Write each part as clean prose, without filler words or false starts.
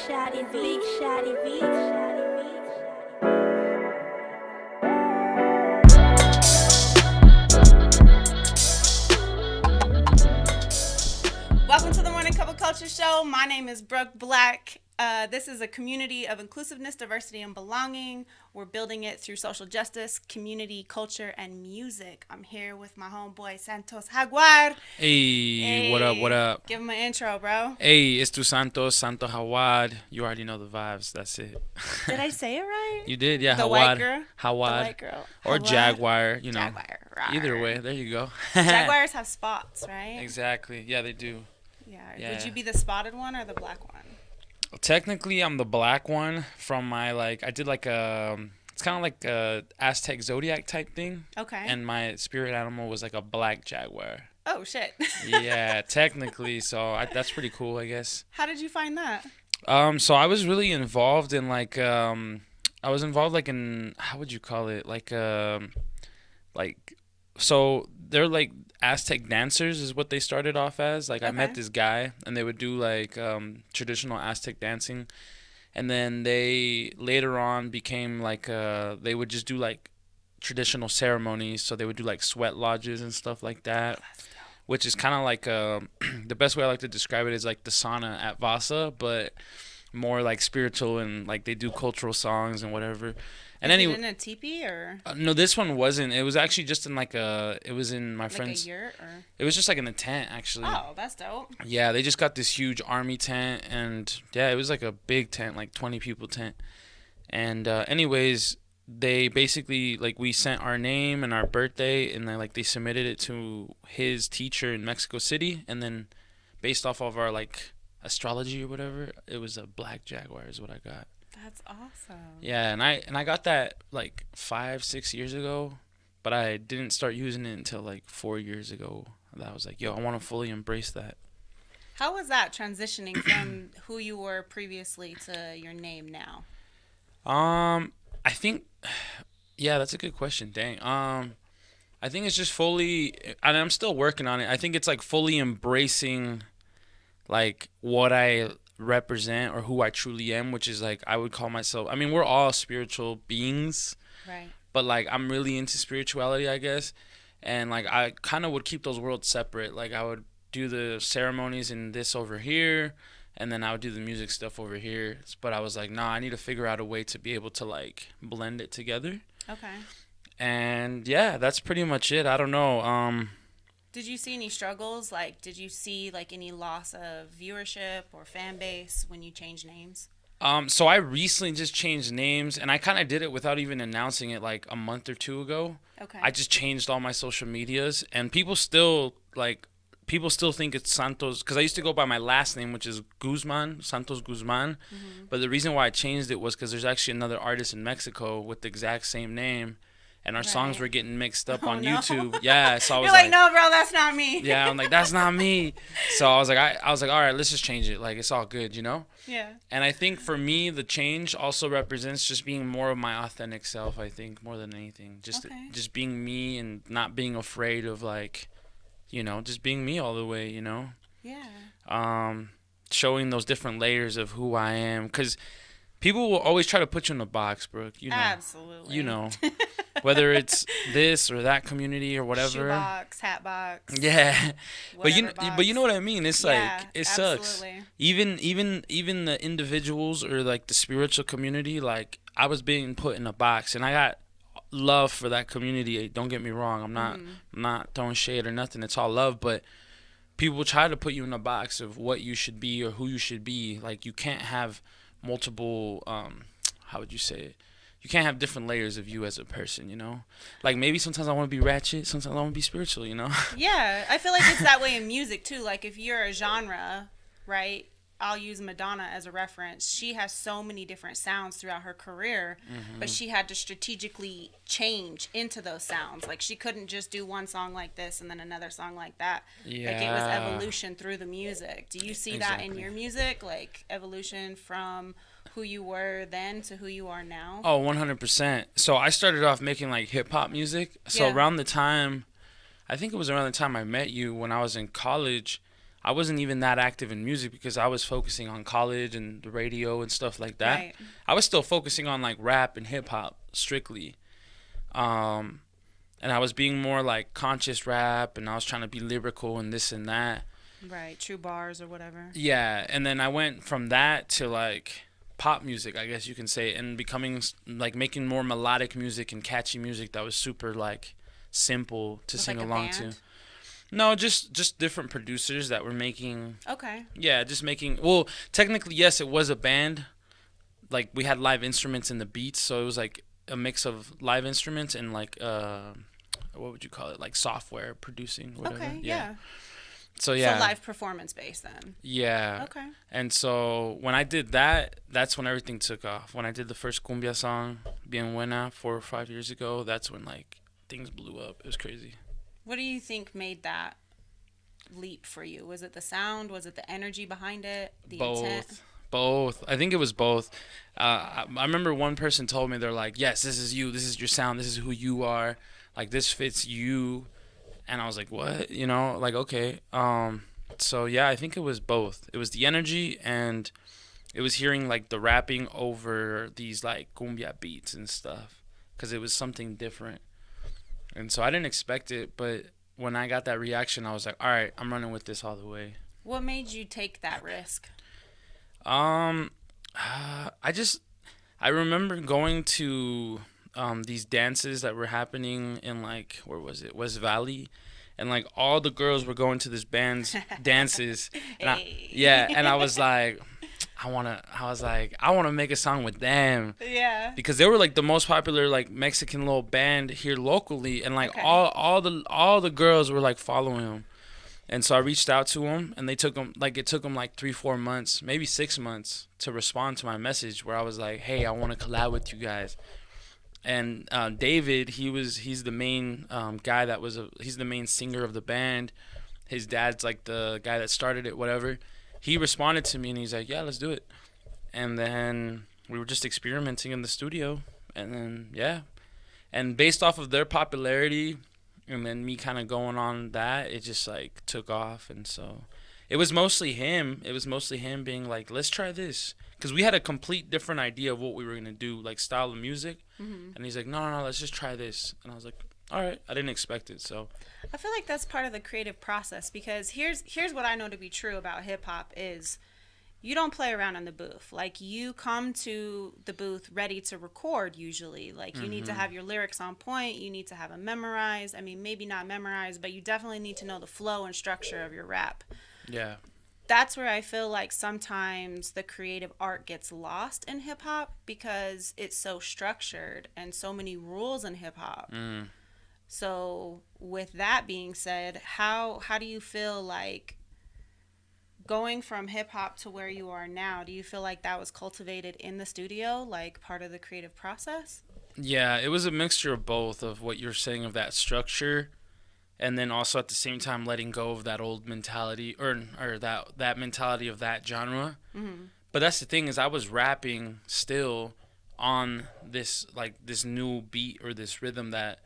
shawty, big shawty, big shawty, big shawty. Welcome to the Morning Cup of Culture Show. My name is Brooke Black. This is a community of inclusiveness, diversity, and belonging. We're building it through social justice, community, culture, and music. I'm here with my homeboy, Santos Jaguar. Hey, what up, what up? Give him an intro, bro. Hey, it's tu Santos Jaguar. You already know the vibes, that's it. Did I say it right? You did, yeah. The Jaguar, white girl? Jaguar. The white girl. Or Jaguar. Jaguar, you know. Jaguar. Either way, there you go. Jaguars have spots, right? Exactly, yeah, they do. Yeah. Would you be the spotted one or the black one? Technically, I'm the black one from my, I did it's kind of like a Aztec Zodiac type thing. Okay. And my spirit animal was like a black jaguar. Oh, shit. Yeah, technically, so that's pretty cool, I guess. How did you find that? So I was really involved in in, how would you call it? So they're like Aztec dancers is what they started off as. I met this guy and they would do traditional Aztec dancing. And then they later on became they would just do traditional ceremonies. So they would do sweat lodges and stuff like that. Which is kind of the best way I like to describe it is like the sauna at Vasa, but more spiritual and they do cultural songs and whatever. And Is it in a teepee or? No, this one wasn't. It was actually just in it was in my friend's. Like a yurt or? It was just in a tent actually. Oh, that's dope. Yeah, they just got this huge army tent and yeah, it was a big tent, 20 people tent. And anyways, they basically we sent our name and our birthday and then they submitted it to his teacher in Mexico City and then based off of our astrology or whatever, it was a black jaguar is what I got. That's awesome. Yeah, and I got that 5-6 years ago, but I didn't start using it until 4 years ago. That I was yo, I want to fully embrace that. How was that transitioning from who you were previously to your name now? I think, yeah, that's a good question. Dang. I think it's just fully, and I'm still working on it. I think it's fully embracing what I represent or who I truly am, which is I would call myself, I mean, we're all spiritual beings, right? But I'm really into spirituality, I guess, and I kind of would keep those worlds separate. I would do the ceremonies in this over here and then I would do the music stuff over here, but I was nah, I need to figure out a way to be able to blend it together. Okay. And yeah, that's pretty much it. I don't know. Did you see any struggles? Did you see any loss of viewership or fan base when you changed names? So I recently just changed names, and I kind of did it without even announcing it a month or two ago. Okay. I just changed all my social medias, and people still think it's Santos, because I used to go by my last name, which is Guzman, Santos Guzman. Mm-hmm. But the reason why I changed it was because there's actually another artist in Mexico with the exact same name. And our songs were getting mixed up on YouTube. Yeah, so I was You're no, bro, that's not me. Yeah, I'm that's not me. So I was all right, let's just change it. It's all good, you know? Yeah. And I think for me, the change also represents just being more of my authentic self, I think, more than anything. Just being me and not being afraid of just being me all the way, you know? Yeah. Showing those different layers of who I am. Because people will always try to put you in a box, Brooke. You know? Absolutely. You know. Whether it's this or that community or whatever. Shoebox, hat box. Yeah. But you know what I mean? It's it sucks. Even the individuals or the spiritual community, I was being put in a box, and I got love for that community. Don't get me wrong. I'm not throwing shade or nothing. It's all love, but people try to put you in a box of what you should be or who you should be. You can't have multiple how would you say it? You can't have different layers of you as a person, you know? Maybe sometimes I want to be ratchet, sometimes I want to be spiritual, you know? Yeah, I feel it's that way in music too. If you're a genre, right? I'll use Madonna as a reference. She has so many different sounds throughout her career, but she had to strategically change into those sounds. She couldn't just do one song like this and then another song like that. Yeah. It was evolution through the music. Do you see that in your music? Evolution from who you were then to who you are now? Oh, 100%. So I started off making hip hop music. So around the time, I think it was around the time I met you when I was in college, I wasn't even that active in music because I was focusing on college and the radio and stuff like that. Right. I was still focusing on like rap and hip hop strictly. And I was being more like conscious rap, and I was trying to be lyrical and this and that. Right, true bars or whatever. Yeah, and then I went from that to like pop music, I guess you can say, and becoming like making more melodic music and catchy music that was super like simple to sing like a along band? to. No, just different producers that were making. Okay. Yeah, just making. Well, technically, yes, it was a band. Like we had live instruments in the beats, so it was like a mix of live instruments and like what would you call it? Like software producing, whatever. Okay, yeah. So yeah. So live performance based then. Yeah. Okay. And so when I did that, that's when everything took off. When I did the first cumbia song, Bien Buena, 4 or 5 years ago, that's when like things blew up. It was crazy. What do you think made that leap for you? Was it the sound? Was it the energy behind it? The intent? Both. I think it was both. I remember one person told me, they're like, yes, this is you. This is your sound. This is who you are. Like, this fits you. And I was like, what? You know, like, okay. So, yeah, I think it was both. It was the energy, and it was hearing, like, the rapping over these, like, cumbia beats and stuff. Because it was something different. And so I didn't expect it, but when I got that reaction, I was like, all right, I'm running with this all the way. What made you take that risk? I remember going to these dances that were happening in, like, where was it? West Valley. And like all the girls were going to this band's dances. And Hey. and I was like, I wanna make a song with them. Yeah. Because they were like the most popular like Mexican little band here locally, and like Okay. all the girls were like following them. And so I reached out to them, and it took them like 3-4 months, maybe 6 months to respond to my message where I was like, hey, I want to collab with you guys. And David, he's the main guy he's the main singer of the band. His dad's like the guy that started it, whatever. He responded to me and he's like, yeah, let's do it. And then we were just experimenting in the studio, and then yeah. And based off of their popularity and then me kind of going on that, it just like took off. And so it was mostly him. It was mostly him being like, let's try this. Because we had a complete different idea of what we were going to do, like style of music. Mm-hmm. And he's like, no, let's just try this. And I was like, all right. I didn't expect it, so. I feel like that's part of the creative process, because here's what I know to be true about hip hop is you don't play around in the booth. Like, you come to the booth ready to record usually. Like, you need to have your lyrics on point. You need to have them memorized. I mean, maybe not memorized, but you definitely need to know the flow and structure of your rap. Yeah. That's where I feel like sometimes the creative art gets lost in hip hop, because it's so structured and so many rules in hip hop. So with that being said, how do you feel like going from hip hop to where you are now? Do you feel like that was cultivated in the studio, like part of the creative process? Yeah, it was a mixture of both, of what you're saying of that structure, and then also at the same time letting go of that old mentality or that mentality of that genre. Mm-hmm. But that's the thing, is I was rapping still on this new beat or this rhythm that,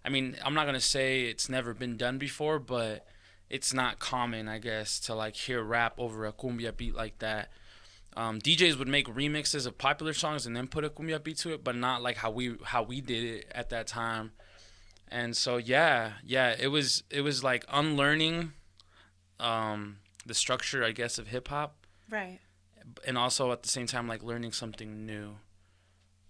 I mean, I'm not going to say it's never been done before, but it's not common, I guess, to like hear rap over a cumbia beat like that. DJs would make remixes of popular songs and then put a cumbia beat to it, but not like how we did it at that time. And so yeah, it was like unlearning the structure, I guess, of hip hop. Right. And also at the same time like learning something new.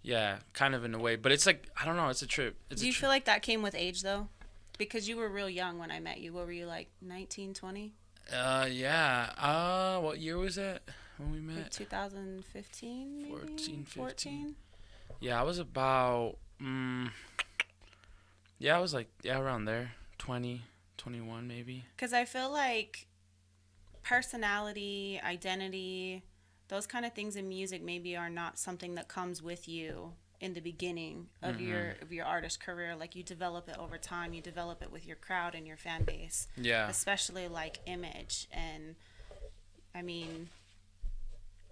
Yeah, kind of in a way, but it's like, I don't know, it's a trip. Do you feel like that came with age though? Because you were real young when I met you. What were you, like 19, 20? Yeah. What year was that when we met? Like 2015 maybe? 14, 15. 14? Yeah, I was about I was like, around there, 20, 21 maybe. Because I feel like personality, identity, those kind of things in music maybe are not something that comes with you in the beginning of your artist career. Like, you develop it over time. You develop it with your crowd and your fan base. Yeah. Especially like image, and I mean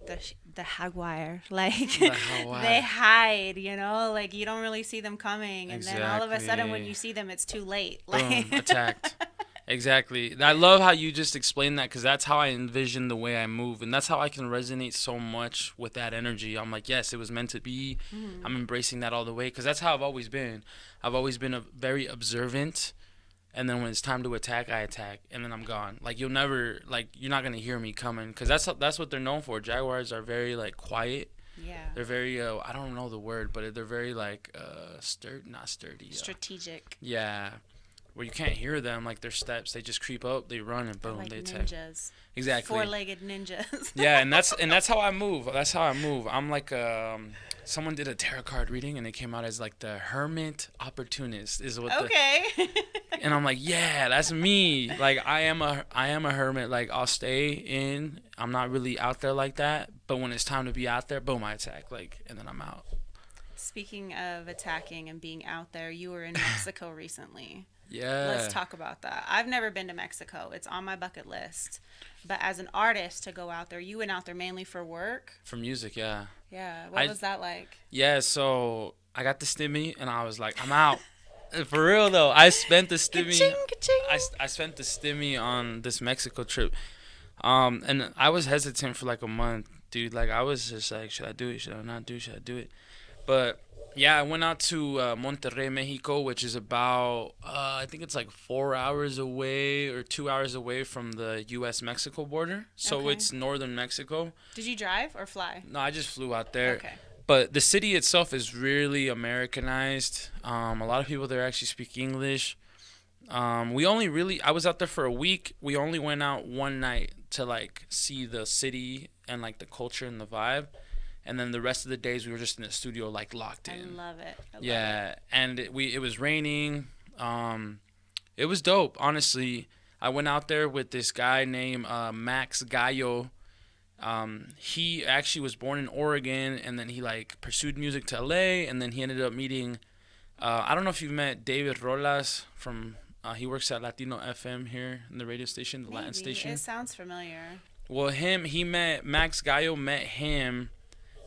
the Jaguar, like The Jaguar. they hide, you know, like you don't really see them coming, and then all of a sudden when Exactly. you see them, it's too late. Boom, Like attacked. Exactly. I love how you just explained that because that's how I envision the way I move. And that's how I can resonate so much with that energy. I'm like, yes, it was meant to be. I'm embracing that all the way because that's how I've always been. I've always been a very observant. And then when it's time to attack, I attack. And then I'm gone. Like, you'll never, like, you're not going to hear me coming because that's what they're known for. Jaguars are very, like, quiet. Yeah. They're very, I don't know the word, but they're very, like, not sturdy. Strategic. Yeah. Where you can't hear them, like their steps, they just creep up, they run, and boom, like they attack. Ninjas. Exactly. Four-legged ninjas. Yeah, and that's how I move. That's how I move. I'm like someone did a tarot card reading, and it came out as like the hermit opportunist is what. Okay. And I'm like, yeah, that's me. Like I am a hermit. Like I'll stay in. I'm not really out there like that. But when it's time to be out there, boom, I attack. Like, and then I'm out. Speaking of attacking and being out there, you were in Mexico recently. Yeah. Let's talk about that. I've never been to Mexico. It's on my bucket list. But as an artist to go out there, you went out there mainly for work? For music, yeah. Yeah. What was that like? Yeah, so I got the stimmy and I was like, I'm out. For real though, I spent the stimmy. Ka-ching, ka-ching. I spent the stimmy on this Mexico trip. And I was hesitant for like a month, dude. Like I was just like, should I do it? Should I not do it? Should I do it? But yeah, I went out to Monterrey, Mexico, which is about, I think it's like 4 hours away or 2 hours away from the U.S.-Mexico border. So Okay. it's northern Mexico. Did you drive or fly? No, I just flew out there. Okay. But the city itself is really Americanized. A lot of people there actually speak English. I was out there for a week. We only went out one night to like see the city and like the culture and the vibe. And then the rest of the days we were just in the studio, like locked in. I love it. Yeah, and it was raining. It was dope, honestly. I went out there with this guy named Max Gallo. He actually was born in Oregon, and then he like pursued music to LA, and then he ended up meeting. I don't know if you've met David Rolas from. He works at Latino FM here in the radio station, the Latin station. It sounds familiar. Well, Max Gallo met him.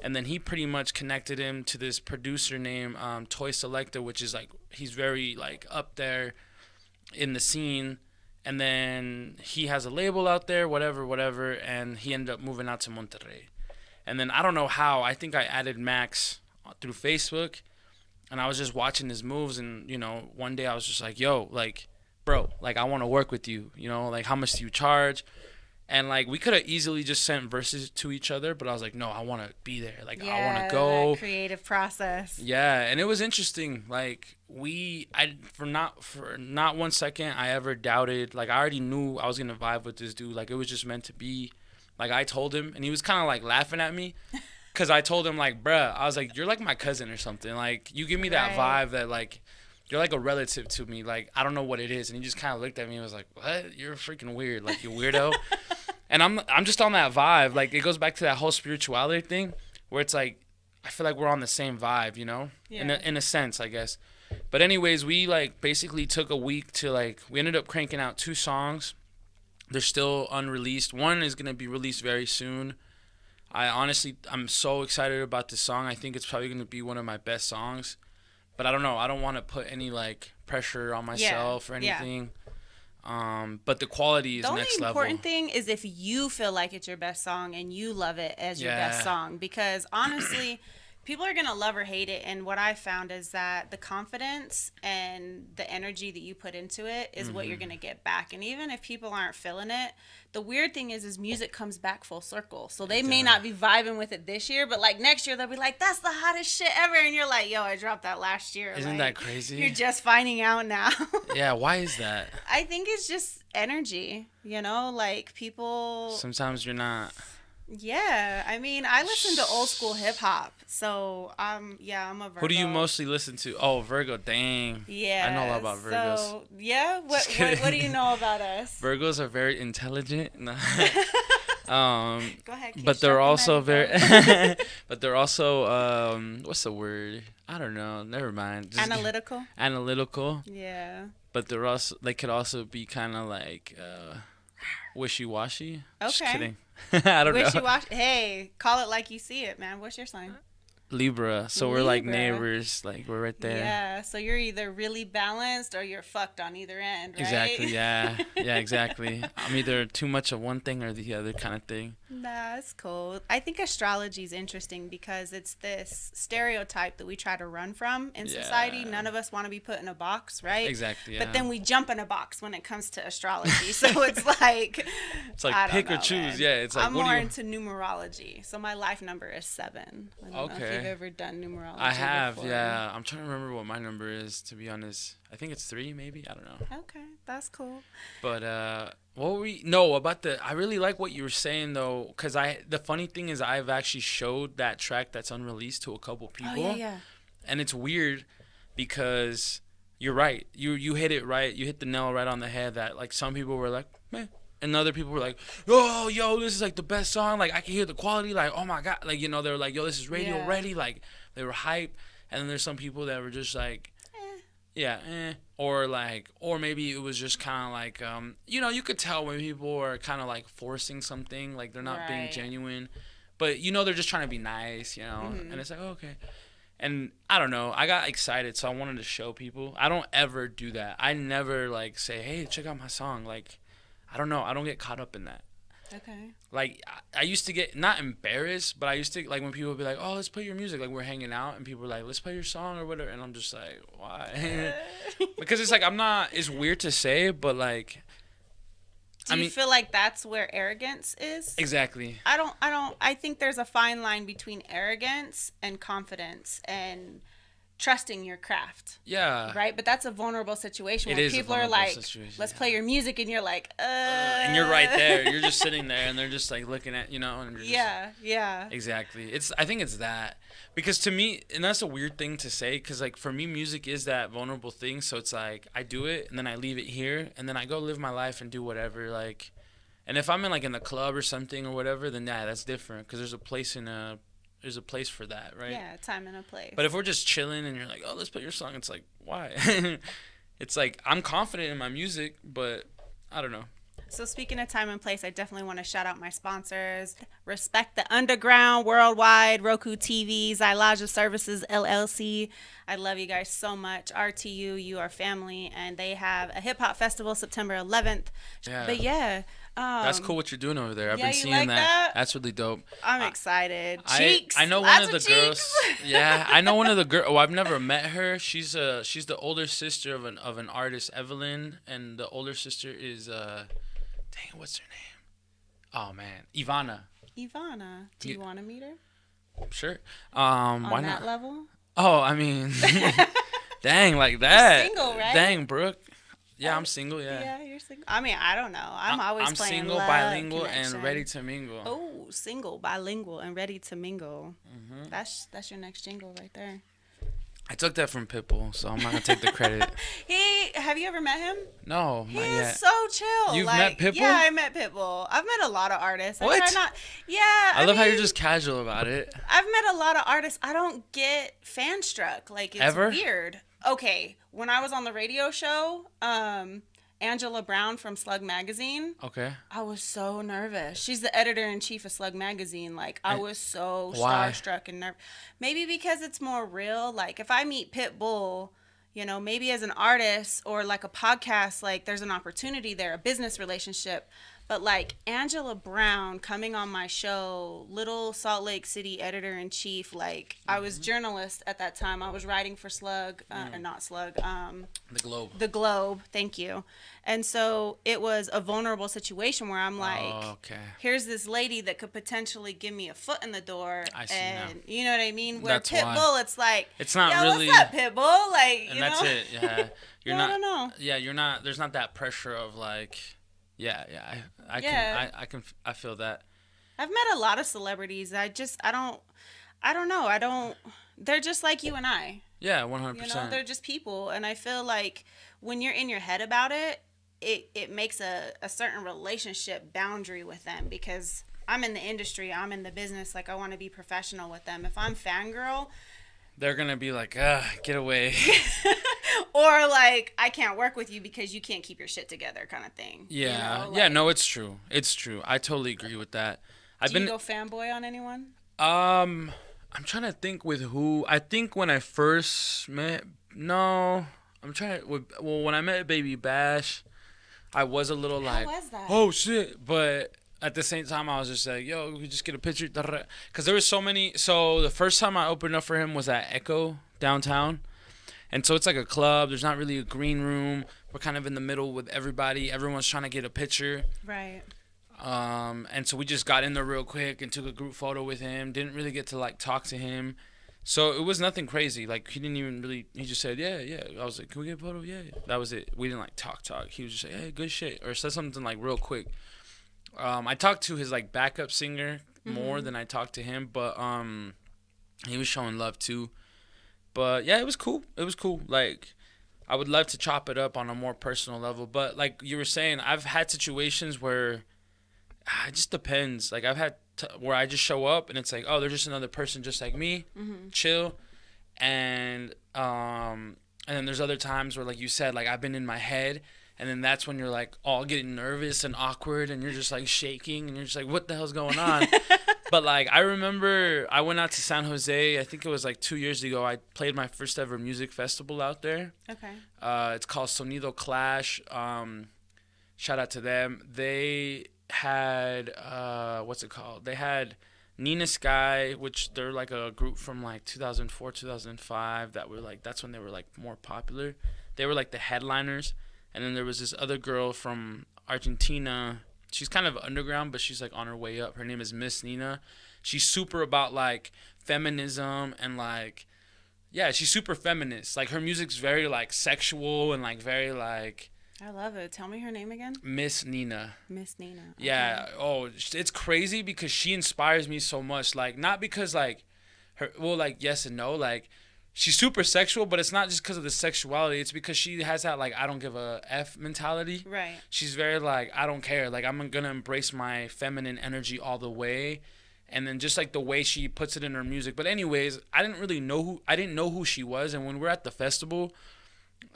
And then he pretty much connected him to this producer named Toy Selecta, which is like, he's very like up there in the scene. And then he has a label out there, whatever. And he ended up moving out to Monterrey. And then I don't know how, I think I added Max through Facebook. And I was just watching his moves. And, you know, one day I was just like, yo, like, bro, like I want to work with you. You know, like how much do you charge? And, like, we could have easily just sent verses to each other, but I was like, no, I want to be there. Like, I want to go. That creative process. Yeah, and it was interesting. Like, for not 1 second, I ever doubted. Like, I already knew I was going to vibe with this dude. Like, it was just meant to be. Like, I told him, and he was kind of, like, laughing at me. Because I told him, like, bruh, I was like, you're like my cousin or something. Like, you give me that vibe that, like, you're like a relative to me. Like, I don't know what it is. And he just kind of looked at me and was like, what? You're freaking weird. Like, you weirdo. And I'm just on that vibe. Like, it goes back to that whole spirituality thing where it's like, I feel like we're on the same vibe, you know? Yeah. In a sense, I guess. But anyways, we, like, basically took a week to, like, we ended up cranking out 2 songs. They're still unreleased. One is going to be released very soon. I'm so excited about this song. I think it's probably going to be one of my best songs. But I don't know. I don't want to put any, like, pressure on myself or anything. But the quality is next level. The only important thing is if you feel like it's your best song and you love it as your best song. Because honestly, people are going to love or hate it. And what I found is that the confidence and the energy that you put into it is what you're going to get back. And even if people aren't feeling it, the weird thing is music comes back full circle. So they may not be vibing with it this year, but like next year they'll be like, that's the hottest shit ever. And you're like, yo, I dropped that last year. Isn't that crazy? You're just finding out now. Yeah, why is that? I think it's just energy, you know, like people. Sometimes you're not. Yeah, I mean, I listen to old school hip hop, so I'm a Virgo. Who do you mostly listen to? Oh, Virgo, dang. Yeah, I know a lot about Virgos. So yeah, what do you know about us? Virgos are very intelligent. Go ahead. But they're also very. But they're also what's the word? I don't know. Never mind. Just analytical. Analytical. Yeah. But they could also be kind of like wishy-washy. Okay. Just kidding. I don't know. Wishy-washy. Hey, call it like you see it, man. What's your sign? Libra, so we're like neighbors, like we're right there. Yeah, so you're either really balanced or you're fucked on either end, right? Exactly, yeah. Yeah, exactly. I'm either too much of one thing or the other kind of thing. Nah, that's cool. I think astrology is interesting because it's this stereotype that we try to run from in society. None of us want to be put in a box, right? Exactly, yeah. But then we jump in a box when it comes to astrology. So it's like pick or choose. Man. Yeah, it's like I'm more into numerology. So my life number is 7. I don't know if you've ever done numerology. I have, before. yeah. I'm trying to remember what my number is, to be honest. I think it's 3, maybe. I don't know. Okay, that's cool. But what were we? No, about the. I really like what you were saying though, because the funny thing is I've actually showed that track that's unreleased to a couple people. Oh yeah. And it's weird because you're right. You hit it right. You hit the nail right on the head. That like some people were like, meh. And other people were like, oh, yo, this is like the best song. Like I can hear the quality. Like, oh my god. Like, you know, they were like, yo, this is radio ready. Like they were hype. And then there's some people that were just like, or maybe it was just kind of like, you know, you could tell when people are kind of like forcing something, like they're not being genuine, but you know, they're just trying to be nice, you know, and it's like, oh, okay. And I don't know, I got excited, so I wanted to show people. I don't ever do that. I never like say, hey, check out my song. Like, I don't know. I don't get caught up in that. Okay. Like, I used to get, not embarrassed, but I used to, like, when people would be like, oh, let's play your music. Like, we're hanging out, and people were like, let's play your song or whatever. And I'm just like, why? Because it's like, I'm not, it's weird to say, but, like. Do you feel like that's where arrogance is? Exactly. I think there's a fine line between arrogance and confidence and trusting your craft. Yeah. Right? But that's a vulnerable situation where people are like, let's play your music, and you're like, and you're right there. You're just sitting there, and they're just like looking at, you know, and you're just, yeah. Exactly. I think it's that. Because to me, and that's a weird thing to say, because like for me, music is that vulnerable thing. So it's like I do it, and then I leave it here, and then I go live my life and do whatever. Like, and if I'm in the club or something or whatever, then that's different, because there's a place for that, right? Yeah, time and a place. But if we're just chilling and you're like, oh, let's play your song, it's like, why? It's like, I'm confident in my music, but I don't know. So speaking of time and place, I definitely want to shout out my sponsors. Respect the Underground, Worldwide, Roku TV, Zylaja Services, LLC. I love you guys so much. RTU, you are family. And they have a hip-hop festival September 11th. Yeah. But yeah. That's cool what you're doing over there. I've been seeing like that. That's really dope. I'm excited. Cheeks. I know one of the girls. Yeah, I know one of the girls. Oh, I've never met her. She's the older sister of an artist, Evelyn, and the older sister is dang, what's her name? Oh man, Ivana. Do you want to meet her? Sure. On why that not? level? Oh, I mean, dang, like that. You're single, right? Dang, Brooke. Yeah, I'm single. Yeah. Yeah, you're single. I mean, I don't know. I'm always playing single, love, bilingual, connection. and ready to mingle. Oh, single, bilingual, and ready to mingle. Mm-hmm. That's your next jingle right there. I took that from Pitbull, so I'm not gonna take the credit. Have you ever met him? No, he not is yet. so chill. You've met Pitbull? Yeah, I met Pitbull. I've met a lot of artists. What? I love how you're just casual about it. I've met a lot of artists. I don't get fan struck. Like, it's weird. Okay, when I was on the radio show, Angela Brown from Slug Magazine. Okay. I was so nervous. She's the editor-in-chief of Slug Magazine. Like, I was so starstruck and nervous. Maybe because it's more real. Like, if I meet Pitbull, you know, maybe as an artist or like a podcast, like there's an opportunity there, a business relationship. But like Angela Brown coming on my show, Little Salt Lake City editor-in-chief, like I was journalist at that time. I was writing for Slug, or not Slug. The Globe. The Globe, thank you. And so it was a vulnerable situation where I'm like, here's this lady that could potentially give me a foot in the door. I see and now. You know what I mean? Where That's Pitbull, it's like, it's not really. What's up, Pitbull? Like, and you that's know? it. Yeah, you're not. I don't know. Yeah, you're not. There's not that pressure of like. Yeah. I feel that. I've met a lot of celebrities. I don't know. They're just like you and I. Yeah, 100%. You know, they're just people. And I feel like when you're in your head about it, it makes a certain relationship boundary with them, because I'm in the industry, I'm in the business, like I want to be professional with them. If I'm fangirl, they're going to be like, get away. Or like, I can't work with you because you can't keep your shit together kind of thing. Yeah. You know? Like, no, it's true. It's true. I totally agree with that. Do you go fanboy on anyone? I'm trying to think with who. I think when I first met, no, I'm trying to. Well, when I met Baby Bash, I was a little How like, was that? oh shit, but at the same time, I was just like, yo, we just get a picture, because there was so many. So the first time I opened up for him was at Echo downtown, and so it's like a club. There's not really a green room. We're kind of in the middle with everybody. Everyone's trying to get a picture. Right. And so we just got in there real quick and took a group photo with him. Didn't really get to like talk to him. So it was nothing crazy. Like he didn't even really. He just said, "Yeah, yeah." I was like, "Can we get a photo?" Yeah, yeah. That was it. We didn't like talk. He was just like, "Hey, good shit," or said something like real quick. I talked to his like backup singer more than I talked to him, but he was showing love too. But yeah, it was cool. It was cool. Like I would love to chop it up on a more personal level, but like you were saying, I've had situations where it just depends. Like I've had where I just show up and it's like, oh, they're just another person just like me, chill, and then there's other times where, like you said, like I've been in my head, and then that's when you're like all getting nervous and awkward, and you're just like shaking, and you're just like, what the hell's going on? But like I remember I went out to San Jose. I think it was like 2 years ago. I played my first ever music festival out there. Okay. It's called Sonido Clash. Shout out to them. They had what's it called? They had Nina Sky, which they're like a group from like 2004, 2005 that were like, that's when they were like more popular. They were like the headliners. And then there was this other girl from Argentina. She's kind of underground, but she's like on her way up. Her name is Miss Nina. She's super about like feminism and like, yeah, she's super feminist. Like her music's very like sexual and like very like, I love it. Tell me her name again. Miss Nina. Miss Nina. Okay. Yeah. Oh, it's crazy because she inspires me so much. Like, not because like her, well, like yes and no. Like, she's super sexual, but it's not just because of the sexuality. It's because she has that like I don't give a F mentality. Right. She's very like I don't care. Like I'm gonna embrace my feminine energy all the way. And then just like the way she puts it in her music. But anyways, I didn't know who she was. And when we're at the festival,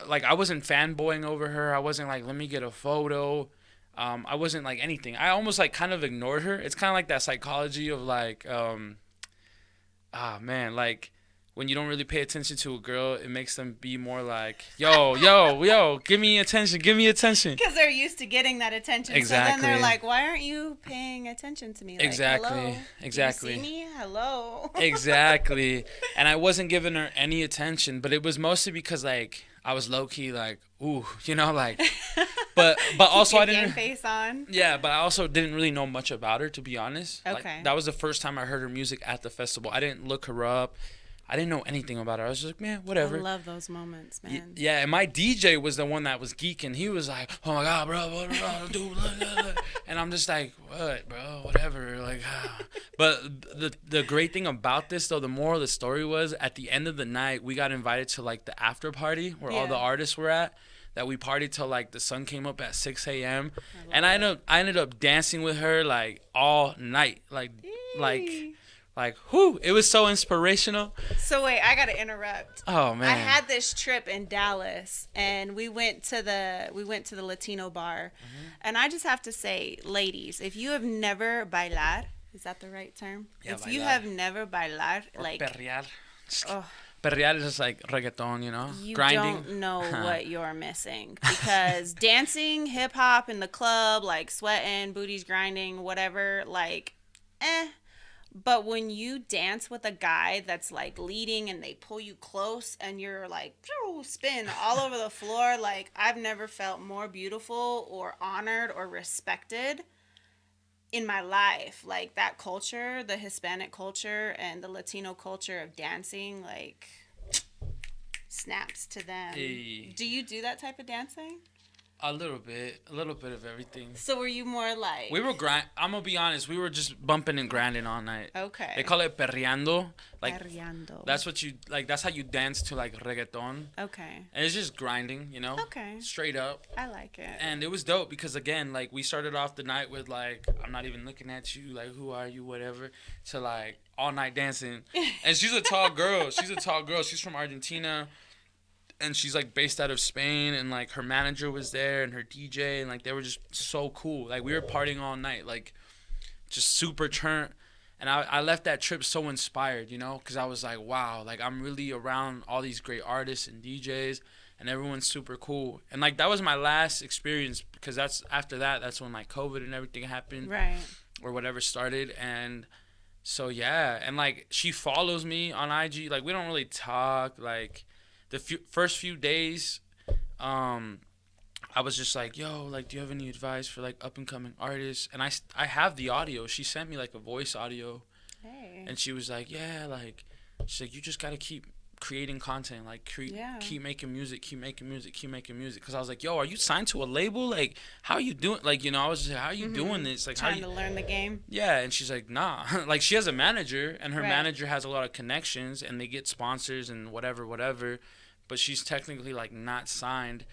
like I wasn't fanboying over her. I wasn't like, let me get a photo. I wasn't like anything. I almost like kind of ignored her. It's kind of like that psychology of like, like when you don't really pay attention to a girl, it makes them be more like, yo, give me attention. Because they're used to getting that attention. Exactly. So then they're like, why aren't you paying attention to me? Like, Exactly. Hello? Exactly. Do you see me? Hello. Exactly. And I wasn't giving her any attention, but it was mostly because like I was low key like, ooh, you know, like, but also I didn't. Game face on. Yeah, but I also didn't really know much about her, to be honest. Okay. Like, that was the first time I heard her music at the festival. I didn't look her up. I didn't know anything about her. I was just like, man, whatever. I love those moments, man. Yeah, and my DJ was the one that was geeking. He was like, oh my God, bro, what do I do? And I'm just like, what, bro, whatever. Like, But the great thing about this, though, the moral of the story was at the end of the night, we got invited to like the after party where all the artists were at. That we partied till like the sun came up at 6 a.m. And I ended up dancing with her like all night, like, whew, it was so inspirational. So wait, I gotta interrupt. Oh man. I had this trip in Dallas, and we went to the Latino bar, and I just have to say, ladies, if you have never bailar, is that the right term? Yeah, if you bailar. have never bailar, Or like perrear. oh, Perrear is just like reggaeton, you know, you grinding. don't know what you're missing, because dancing, hip hop in the club, like sweating, booties grinding, whatever, like, But when you dance with a guy that's like leading and they pull you close and you're like spin all over the floor, like I've never felt more beautiful or honored or respected in my life. Like that culture, the Hispanic culture and the Latino culture of dancing, like snaps to them. Hey. Do you do that type of dancing? A little bit of everything. So were you more like... We were I'm gonna be honest, we were just bumping and grinding all night. Okay. They call it perreando. Like, perreando. that's what you, like, that's how you dance to, like, reggaeton. Okay. And it's just grinding, you know? Okay. Straight up. I like it. And it was dope because, again, like, we started off the night with, like, I'm not even looking at you, like, who are you, whatever, to, like, all night dancing. And she's a tall girl. She's from Argentina. And she's, like, based out of Spain. And, like, her manager was there and her DJ. And, like, they were just so cool. Like, we were partying all night. Like, just super turnt. And I left that trip so inspired, you know, because I was like, wow, like I'm really around all these great artists and DJs, and everyone's super cool. And like that was my last experience, because that's when like COVID and everything happened, right, or whatever started. And so yeah, and like she follows me on IG. Like we don't really talk. Like the first few days, I was just like, yo, like, do you have any advice for like up and coming artists? And I have the audio. She sent me like a voice audio. Hey. And she was like, yeah, like, she's like, you just got to keep creating content. Like, keep making music, keep making music, keep making music. Because I was like, yo, are you signed to a label? Like, how are you doing? Like, you know, I was just like, how are you doing this? Like, trying to learn the game. Yeah. And she's like, nah. Like, she has a manager, and her manager has a lot of connections, and they get sponsors and whatever. But she's technically like not signed.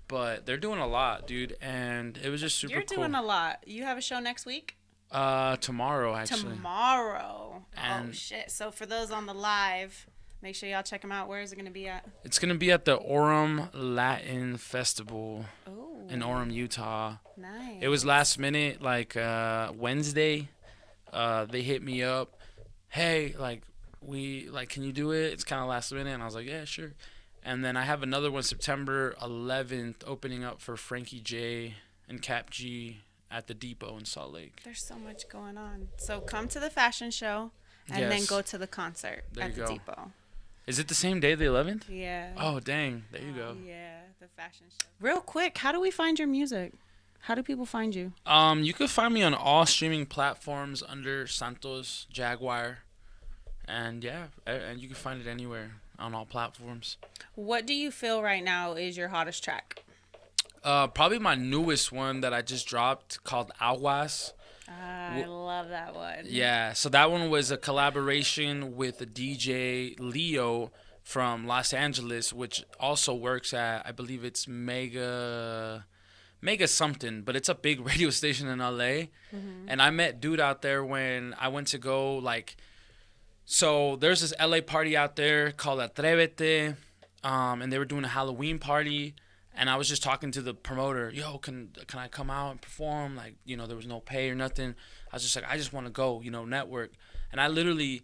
But they're doing a lot, dude, and it was just super cool. You're doing a lot. You have a show next week? Tomorrow, actually. Tomorrow. Oh, shit. So for those on the live, make sure y'all check them out. Where is it going to be at? It's going to be at the Orem Latin Festival in Orem, Utah. Nice. It was last minute, like Wednesday. They hit me up. Hey, like, can you do it? It's kind of last minute. And I was like, yeah, sure. And then I have another one September 11th opening up for Frankie J and Cap G at the Depot in Salt Lake. There's so much going on. So come to the fashion show and then go to the concert at the Depot. Is it the same day, the 11th? Yeah. Oh, dang. There you go. Yeah, the fashion show. Real quick, how do we find your music? How do people find you? You can find me on all streaming platforms under Santos Jaguar. And yeah, and you can find it anywhere on all platforms. What do you feel right now is your hottest track? Probably my newest one that I just dropped, called Aguas. I love that one. Yeah, so that one was a collaboration with a DJ Leo from Los Angeles, which also works at, I believe it's Mega something, but it's a big radio station in LA. Mm-hmm. And I met dude out there when I went to go, like, so there's this LA party out there called Atrévete, and they were doing a Halloween party, and I was just talking to the promoter, yo, can I come out and perform? Like, you know, there was no pay or nothing. I was just like, I just want to go, you know, network. And I literally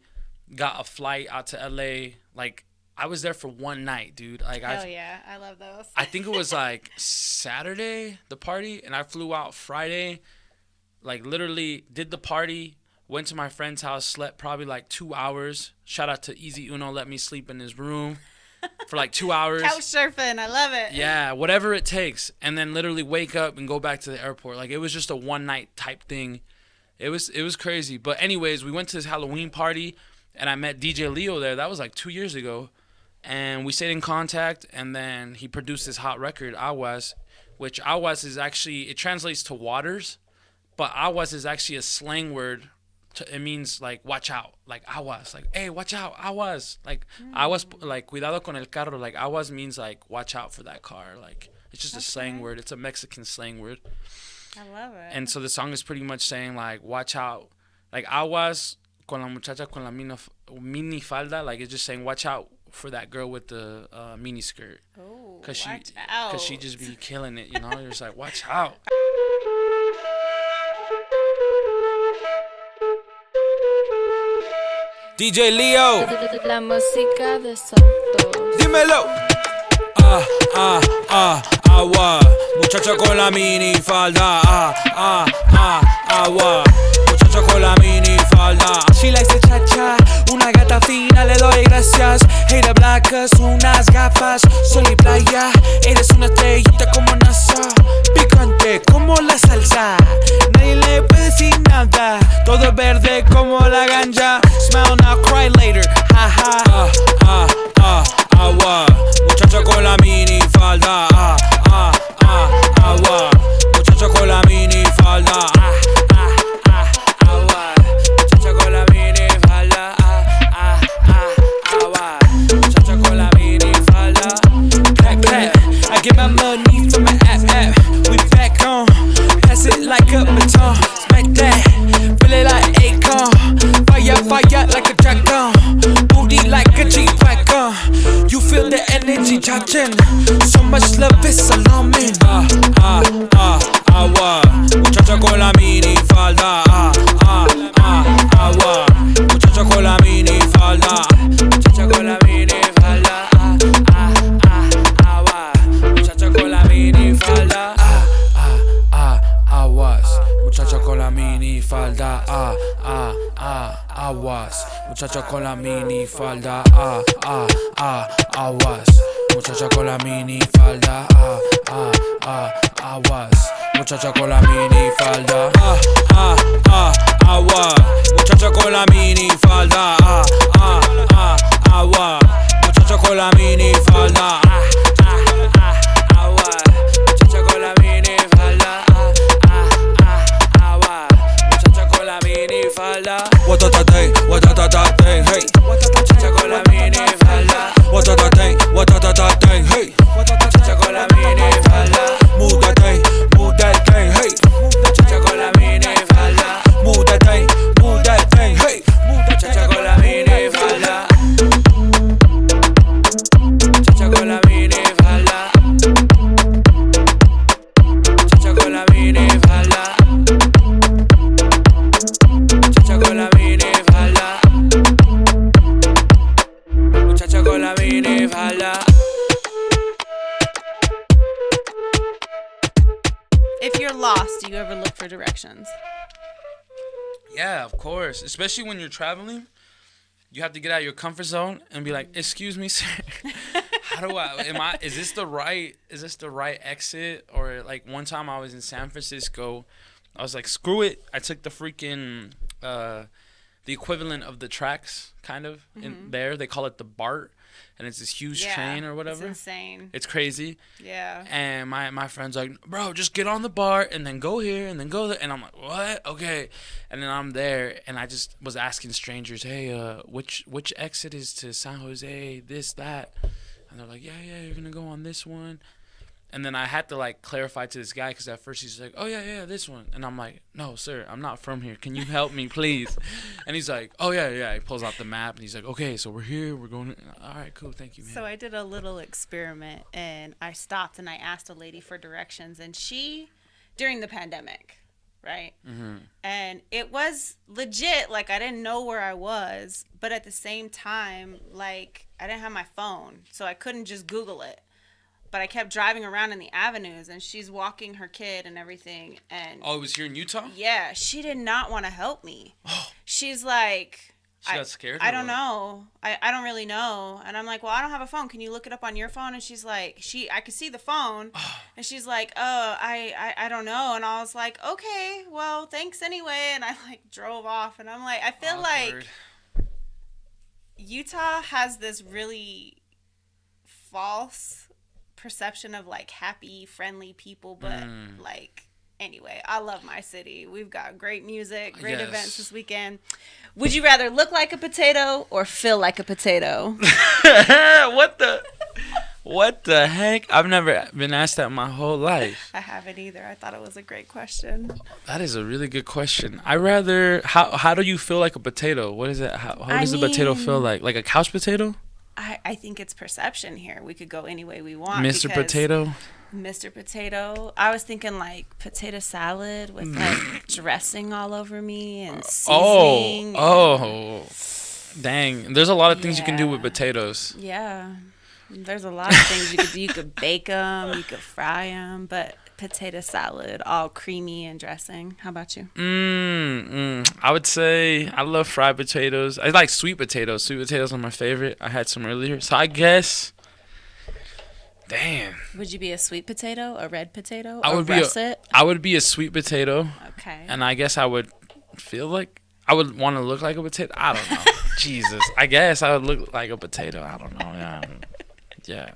got a flight out to LA. Like, I was there for one night, dude. Like, yeah, I love those. I think it was like Saturday, the party, and I flew out Friday, like literally did the party, went to my friend's house, slept probably like 2 hours. Shout out to Easy Uno, let me sleep in his room for like 2 hours. Couch surfing, I love it. Yeah, whatever it takes. And then literally wake up and go back to the airport. Like, it was just a one night type thing. It was crazy. But anyways, we went to this Halloween party, and I met DJ Leo there. That was like 2 years ago. And we stayed in contact, and then he produced this hot record, Aguas, which Aguas is actually, it translates to waters, but Aguas is actually a slang word. It means like watch out, like aguas, like hey, watch out, aguas, like aguas, like cuidado con el carro, like aguas means like watch out for that car, like it's just a slang word. It's a Mexican slang word. I love it. And so the song is pretty much saying like watch out, like aguas con la muchacha con la mini falda, like it's just saying watch out for that girl with the mini skirt. Oh, cause watch she just be killing it, you know. You're just like watch out. DJ Leo. La música de Santos. Dímelo. Agua. Muchacha con la mini falda. Agua. Muchacha con la mini falda. She likes to cha-cha, una gata fina, le doy gracias. Hater blancas, unas gafas, sol y playa. Eres una estrellita como NASA, picante como la salsa. Nadie le puede decir nada, todo es verde como la ganja. Smile now, cry later, ha ha. Agua, muchacha con la mini falda. Agua, muchacha con la mini falda. Agua, muchacha con la mini falda. Agua, muchacha con la mini falda. Clap, I get my money from my app. We back on, pass it like a baton. Smack that, feel it like Akon. Fire like a dragon. Booty like a G-Wagon. You feel the energy charging. So much love is alarming. Agua, muchacha con la mini falda. Agua, aguas. Muchacha con la mini falda, aguas. Muchacha con la mini falda, aguas. Muchacha con la mini falda, aguas. Muchacha con la mini falda, aguas. Muchacha con la mini falda, aguas. Muchacha con la mini falda, aguas. Muchacha con la mini falda. Watatatain, watatatain, hey. Muchacha con la mini falda. Watatatain, hey. Muchacha con la mini falda. Mudatain, hey. Muchacha con la mini falda. Mudatain, hey. Muchacha con la mini falda. Muchacha con la mini falda. Muchacha con la mini falda. Muchacha con la mini falda. Muchacha con la mini falda. If you're lost, do you ever look for directions? Yeah, of course. Especially when you're traveling, you have to get out of your comfort zone and be like, "Excuse me, sir. Is this the right exit?" Or like one time I was in San Francisco, I was like, "Screw it." I took the freaking the equivalent of the tracks kind of in there. They call it the BART. And it's this huge train or whatever. It's insane. It's crazy. Yeah. And my friend's like, "Bro, just get on the BART and then go here and then go there." And I'm like, "What? Okay." And then I'm there and I just was asking strangers, "Hey, which exit is to San Jose? This, that." And they're like, yeah, you're gonna go on this one. And then I had to like clarify to this guy because at first he's like, "Oh yeah, this one." And I'm like, "No, sir, I'm not from here. Can you help me, please?" And he's like, "Oh yeah." He pulls out the map and he's like, "Okay, so we're here. We're going. All right, cool. Thank you, man." So I did a little experiment and I stopped and I asked a lady for directions, and she, during the pandemic, right? Mm-hmm. And it was legit. Like I didn't know where I was, but at the same time, like I didn't have my phone, so I couldn't just Google it. But I kept driving around in the avenues, and she's walking her kid and everything. And it was here in Utah? Yeah, she did not want to help me. She's like, she got scared? I don't know. I don't really know. And I'm like, "Well, I don't have a phone. Can you look it up on your phone?" And she's like, I could see the phone. And she's like, "Oh, I don't know." And I was like, "Okay, well, thanks anyway." And I like drove off. And I'm like, I feel like Utah has this really false perception of like happy, friendly people, but like anyway, I love my city. We've got great music, great events this weekend. Would you rather look like a potato or feel like a potato? What the heck? I've never been asked that my whole life. I haven't either. I thought it was a great question. That is a really good question. I rather how do you feel like a potato? What is it? How does a potato feel like? Like a couch potato? I think it's perception here. We could go any way we want. Mr. Potato? Mr. Potato. I was thinking like potato salad with like dressing all over me and seasoning. Oh. Dang. There's a lot of things you can do with potatoes. Yeah. There's a lot of things you could do. You could bake them. You could fry them. But potato salad, all creamy and dressing. How about you? I would say I love fried potatoes. I like sweet potatoes. Sweet potatoes are my favorite. I had some earlier. So I guess, damn. Would you be a sweet potato, a red potato, I would be a sweet potato. Okay. And I guess I would feel like I would want to look like a potato. I don't know. Jesus. I guess I would look like a potato. I don't know. Yeah.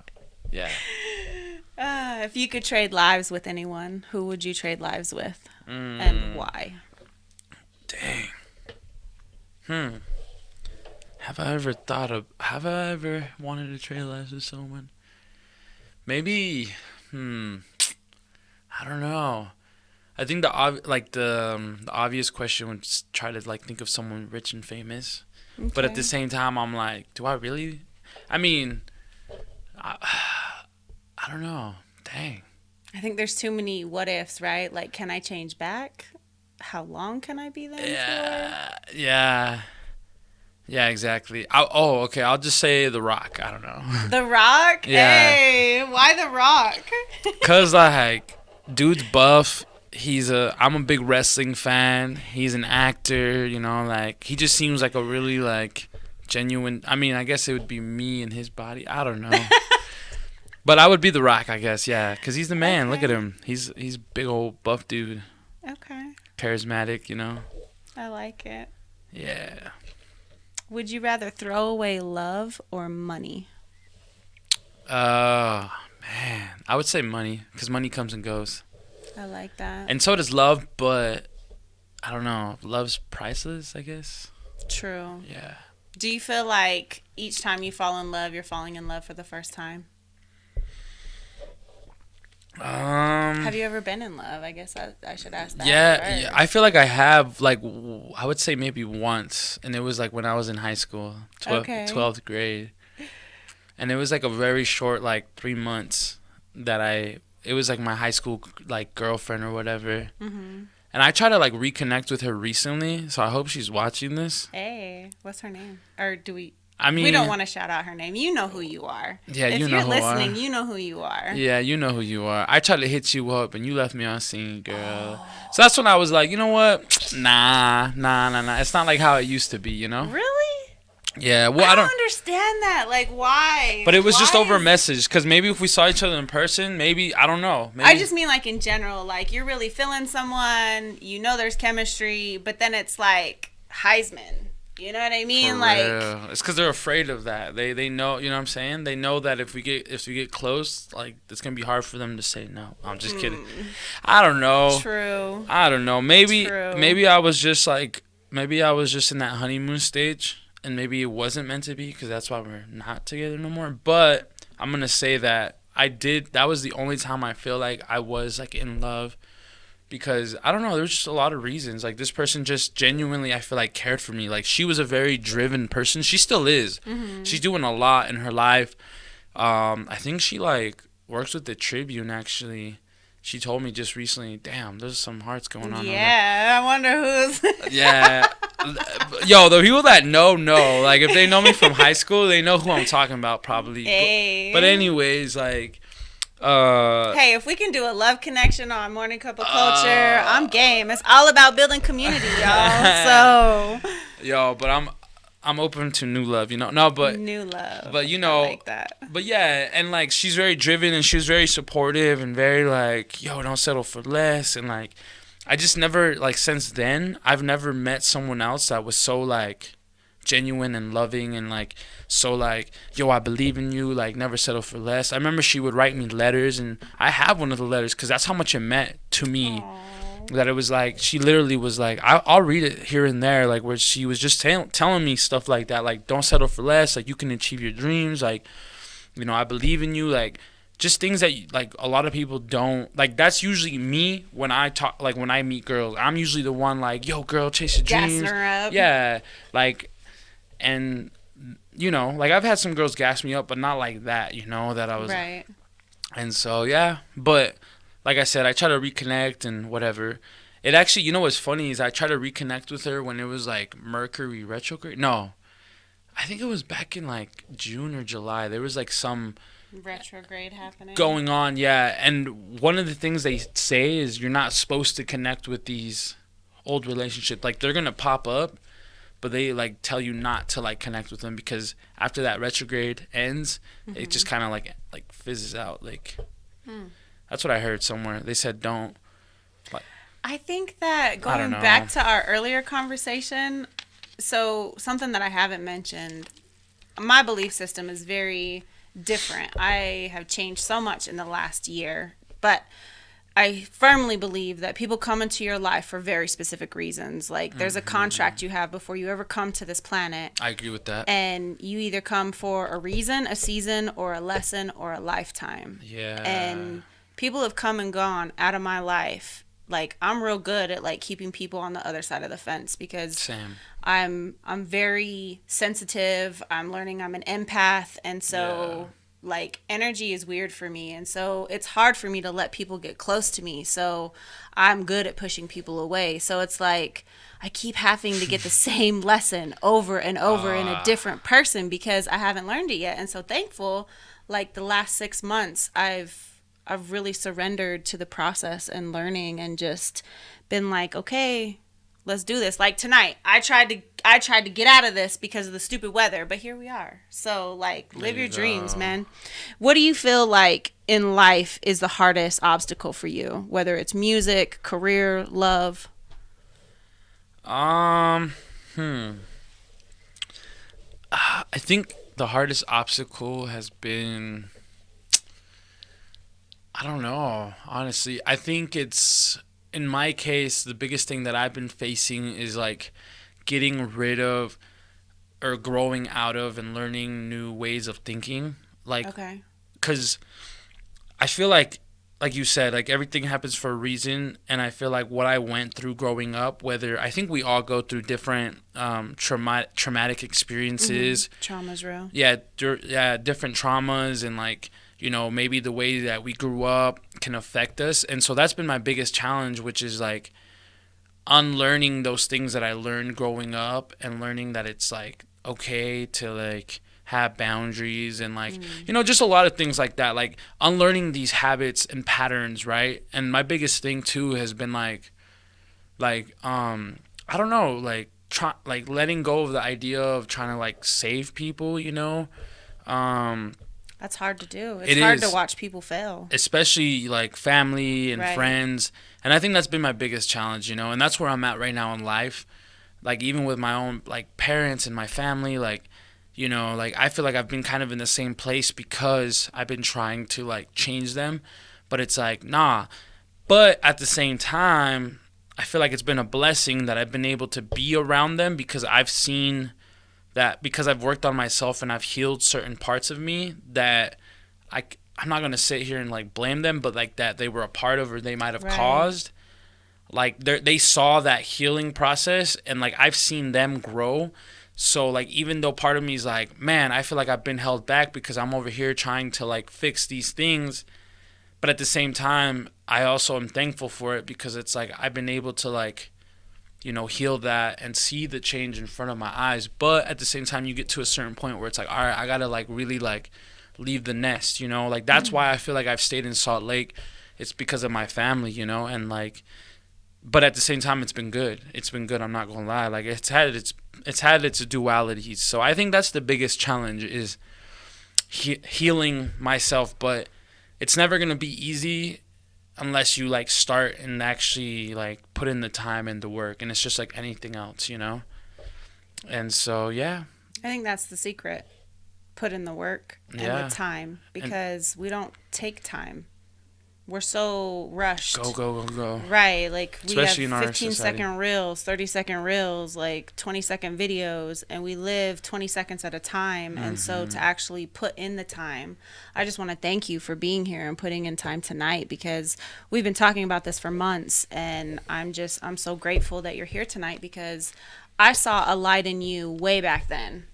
If you could trade lives with anyone, who would you trade lives with, and why? Dang. Have I ever wanted to trade lives with someone? Maybe. I don't know. I think the obvious question would try to like think of someone rich and famous, but at the same time, I'm like, do I really? I mean, I don't know. Dang. I think there's too many what ifs, right? Like, can I change back? How long can I be there for? Yeah, exactly. Okay. I'll just say The Rock. I don't know. The Rock? Yeah. Hey, why The Rock? Cause like, dude's buff. I'm a big wrestling fan. He's an actor, you know, like he just seems like a really like genuine. I mean, I guess it would be me and his body. I don't know. But I would be The Rock, I guess, yeah, because he's the man. Okay. Look at him. He's big old buff dude. Okay. Charismatic, you know. I like it. Yeah. Would you rather throw away love or money? Man, I would say money, because money comes and goes. I like that. And so does love, but I don't know. Love's priceless, I guess. True. Yeah. Do you feel like each time you fall in love, you're falling in love for the first time? Have you ever been in love? I guess I should ask that. Yeah, I feel like I have, like, I would say maybe once. And it was like when I was in high school, 12th grade. And it was like a very short, like 3 months it was like my high school, like, girlfriend or whatever. Mm-hmm. And I try to, like, reconnect with her recently. So I hope she's watching this. Hey, what's her name? Or do we... I mean, we don't want to shout out her name. You know who you are. Yeah, you know who you are. If you're listening, you know who you are. Yeah, you know who you are. I tried to hit you up, and you left me on scene, girl. Oh. So that's when I was like, you know what? Nah. It's not like how it used to be, you know? Really? Yeah. Well, I don't understand that. Like, why? But it was just over a message. Because maybe if we saw each other in person, maybe, I don't know. Maybe. I just mean, like, in general. Like, you're really feeling someone. You know there's chemistry. But then it's like Heisman. You know what I mean? It's because they're afraid of that. They know, you know what I'm saying? They know that if we get close, like, it's gonna be hard for them to say no. I'm just kidding. I don't know. True. I don't know. Maybe I was just in that honeymoon stage, and maybe it wasn't meant to be, because that's why we're not together no more. But I'm gonna say that that was the only time I feel like I was, like, in love. Because, I don't know, there's just a lot of reasons. Like, this person just genuinely, I feel like, cared for me. Like, she was a very driven person. She still is. Mm-hmm. She's doing a lot in her life. I think she, like, works with the Tribune, actually. She told me just recently, damn, there's some hearts going on. Yeah, I wonder who's... Yeah. Yo, the people that know. Like, if they know me from high school, they know who I'm talking about, probably. Hey. But anyways, like... hey, if we can do a love connection on Morning Cup of Culture, I'm game. It's all about building community, y'all. So, yo, but I'm open to new love, you know. No, but new love. But you know, I like that. But yeah, and like she's very driven and she was very supportive and very like, yo, don't settle for less. And like, I just never, like, since then, I've never met someone else that was so like genuine and loving and like so like, yo, I believe in you, like, never settle for less. I remember she would write me letters, and I have one of the letters because that's how much it meant to me. Aww. That it was like, she literally was like, I'll read it here and there, like, where she was just telling me stuff like that, like, don't settle for less, like, you can achieve your dreams, like, you know, I believe in you, like, just things that, like, a lot of people don't, like, that's usually me when I talk, like, when I meet girls. I'm usually the one, like, yo, girl, chase your dreams. Gassing her up. Yeah, like, and... You know, like, I've had some girls gas me up, but not like that, you know, that I was... Right. And so, yeah. But, like I said, I try to reconnect and whatever. It actually, you know what's funny is I try to reconnect with her when it was, like, Mercury retrograde. No. I think it was back in, like, June or July. There was, like, some... retrograde happening. Going on, yeah. And one of the things they say is you're not supposed to connect with these old relationships. Like, they're going to pop up. But they, like, tell you not to, like, connect with them because after that retrograde ends, it just kind of, like fizzes out. Like, that's what I heard somewhere. They said don't. But I think that going back to our earlier conversation, so something that I haven't mentioned, my belief system is very different. I have changed so much in the last year, but I firmly believe that people come into your life for very specific reasons. Like, there's a contract you have before you ever come to this planet. I agree with that. And you either come for a reason, a season, or a lesson, or a lifetime. Yeah. And people have come and gone out of my life. Like, I'm real good at, like, keeping people on the other side of the fence because Same. I'm very sensitive. I'm learning I'm an empath. And so... Yeah. Like, energy is weird for me, and so it's hard for me to let people get close to me, so I'm good at pushing people away. So it's like I keep having to get the same lesson over and over in a different person because I haven't learned it yet. And so thankful, like, the last 6 months I've I've really surrendered to the process and learning and just been like, okay, let's do this. Like tonight, I tried to get out of this because of the stupid weather, but here we are. So like, live your dreams, man. What do you feel like in life is the hardest obstacle for you? Whether it's music, career, love? I think the hardest obstacle has been, I don't know, honestly. I think it's, in my case, the biggest thing that I've been facing is like getting rid of or growing out of and learning new ways of thinking. Like, okay. Because I feel like you said, like everything happens for a reason. And I feel like what I went through growing up, whether, I think we all go through different traumatic experiences. Trauma's real. Yeah, different traumas, and like, you know, maybe the way that we grew up can affect us. And so that's been my biggest challenge, which is like unlearning those things that I learned growing up and learning that it's like okay to like have boundaries and like, you know, just a lot of things like that, like unlearning these habits and patterns, right? And my biggest thing too has been like I don't know, like letting go of the idea of trying to like save people, you know. That's hard to do. It's hard to watch people fail. Especially like family and right. friends. And I think that's been my biggest challenge, you know, and that's where I'm at right now in life. Like even with my own like parents and my family, like, you know, like I feel like I've been kind of in the same place because I've been trying to like change them. But it's like, nah. But at the same time, I feel like it's been a blessing that I've been able to be around them because I've seen that, because I've worked on myself and I've healed certain parts of me that I'm not going to sit here and like blame them, but like that they were a part of or they might have caused. Like they saw that healing process and like I've seen them grow. So like even though part of me is like, man, I feel like I've been held back because I'm over here trying to like fix these things. But at the same time, I also am thankful for it because it's like I've been able to like, you know, heal that and see the change in front of my eyes. But at the same time, you get to a certain point where it's like, all right, I got to like really like leave the nest, you know, like that's why I feel like I've stayed in Salt Lake. It's because of my family, you know, and like, but at the same time, it's been good. It's been good. I'm not going to lie. Like it's had its dualities. So I think that's the biggest challenge is healing myself, but it's never going to be easy unless you like start and actually like put in the time and the work, and it's just like anything else, you know. And so I think that's the secret. Put in the work and the time, because we don't take time. We're so rushed. Go. Right, like we especially have in our 15-second reels, 30-second reels, like 20-second videos, and we live 20 seconds at a time. And so to actually put in the time, I just want to thank you for being here and putting in time tonight, because we've been talking about this for months, and I'm so grateful that you're here tonight, because I saw a light in you way back then.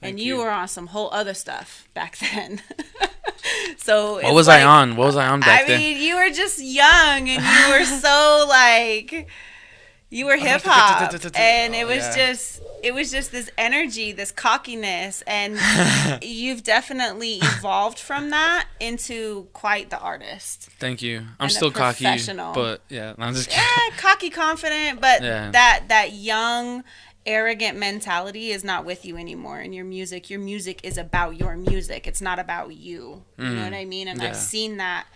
And you were on some whole other stuff back then. So what was I on? What was I on back then? I mean, you were just young, and you were so like, you were hip hop, and it was just this energy, this cockiness, and you've definitely evolved from that into quite the artist. Thank you. I'm still cocky, but yeah, I'm just kidding. Yeah, cocky, confident, but that young, arrogant mentality is not with you anymore. And your music is about your music. It's not about you. You know what I mean? And I've seen that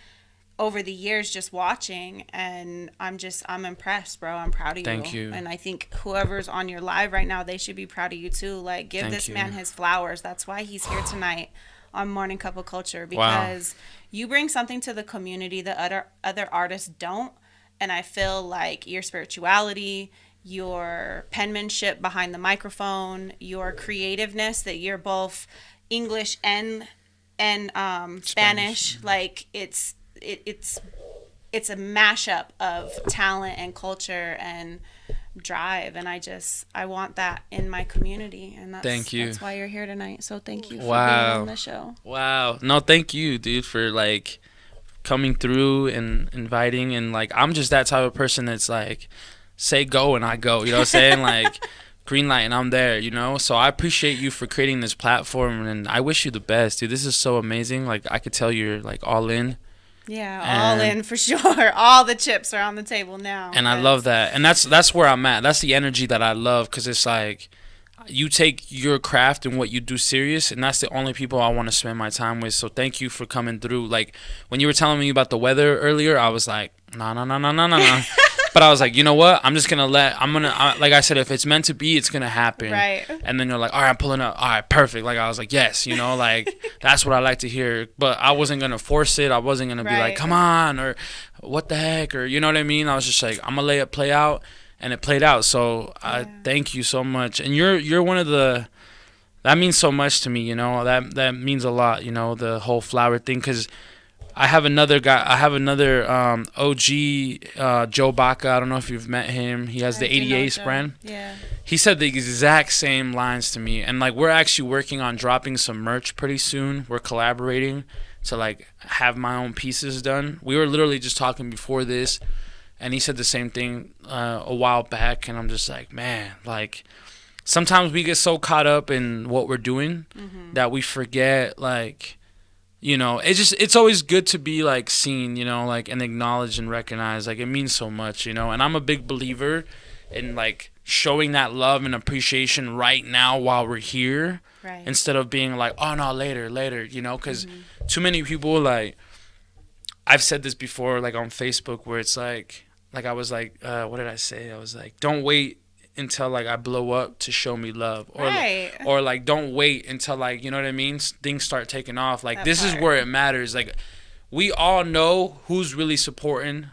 over the years just watching, and I'm impressed, bro. I'm proud of you. Thank you. And I think whoever's on your live right now, they should be proud of you too. Like, give this man his flowers. That's why he's here tonight on Morning Cup of Culture, because you bring something to the community that other artists don't. And I feel like your spirituality, your penmanship behind the microphone, your creativeness, that you're both English and Spanish. Like it's a mashup of talent and culture and drive, and I want that in my community, and that's why you're here tonight. So thank you for being on the show. Wow. No, thank you, dude, for like coming through and inviting, and like I'm just that type of person that's like, say go and I go, you know what I'm saying? Like green light and I'm there, you know? So I appreciate you for creating this platform, and I wish you the best, dude. This is so amazing. Like I could tell you're like all in, Yeah, all in for sure. All the chips are on the table now. And I love that. And that's where I'm at. That's the energy that I love, because it's like you take your craft and what you do serious, and that's the only people I want to spend my time with. So thank you for coming through. Like, when you were telling me about the weather earlier, I was like, no. But I was like, you know what? I'm just going to like I said, if it's meant to be, it's going to happen. Right. And then you're like, all right, I'm pulling up. All right, perfect. Like, I was like, yes, like, that's what I like to hear. But I wasn't going to force it. I wasn't going to be like, come on, or what the heck, or you know what I mean? I was just like, I'm going to let it play out. And it played out. So I thank you so much. And you're one of the, that means so much to me, that means a lot, the whole flower thing. Because I have another OG, Joe Baca. I don't know if you've met him. He has the 88 brand. Yeah. He said the exact same lines to me. And like, we're actually working on dropping some merch pretty soon. We're collaborating to like have my own pieces done. We were literally just talking before this, and he said the same thing a while back. And I'm just like, man, like, sometimes we get so caught up in what we're doing that we forget, like, it's always good to be like seen, like, and acknowledged and recognized. Like, it means so much, and I'm a big believer in like showing that love and appreciation right now while we're here, instead of being like, oh no, later, because too many people, like, I've said this before, like on Facebook, where it's like I was like, what did I say? I was like, don't wait until like I blow up to show me love, or like don't wait until, like, you know what I mean, things start taking off. Like, that this part is where it matters. Like, we all know who's really supporting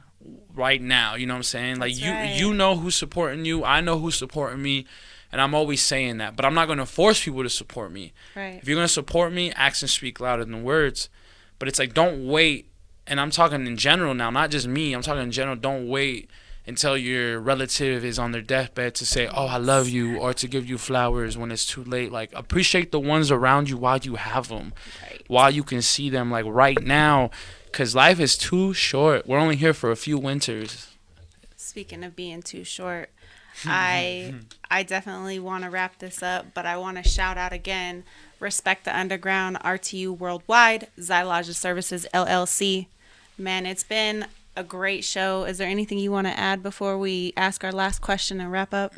right now. You know what I'm saying? Like, you know who's supporting you. I know who's supporting me, and I'm always saying that. But I'm not gonna force people to support me. Right. If you're gonna support me, actions speak louder than words. But it's like, don't wait. And I'm talking in general now, not just me. I'm talking in general. Don't wait until your relative is on their deathbed to say, oh, I love you, or to give you flowers when it's too late. Like, appreciate the ones around you while you have them, while you can see them, like, right now, because life is too short. We're only here for a few winters. Speaking of being too short, I definitely want to wrap this up, but I want to shout out again, Respect the Underground, RTU Worldwide, Xylology Services, LLC. Man, it's been a great show. Is there anything you want to add before we ask our last question and wrap up?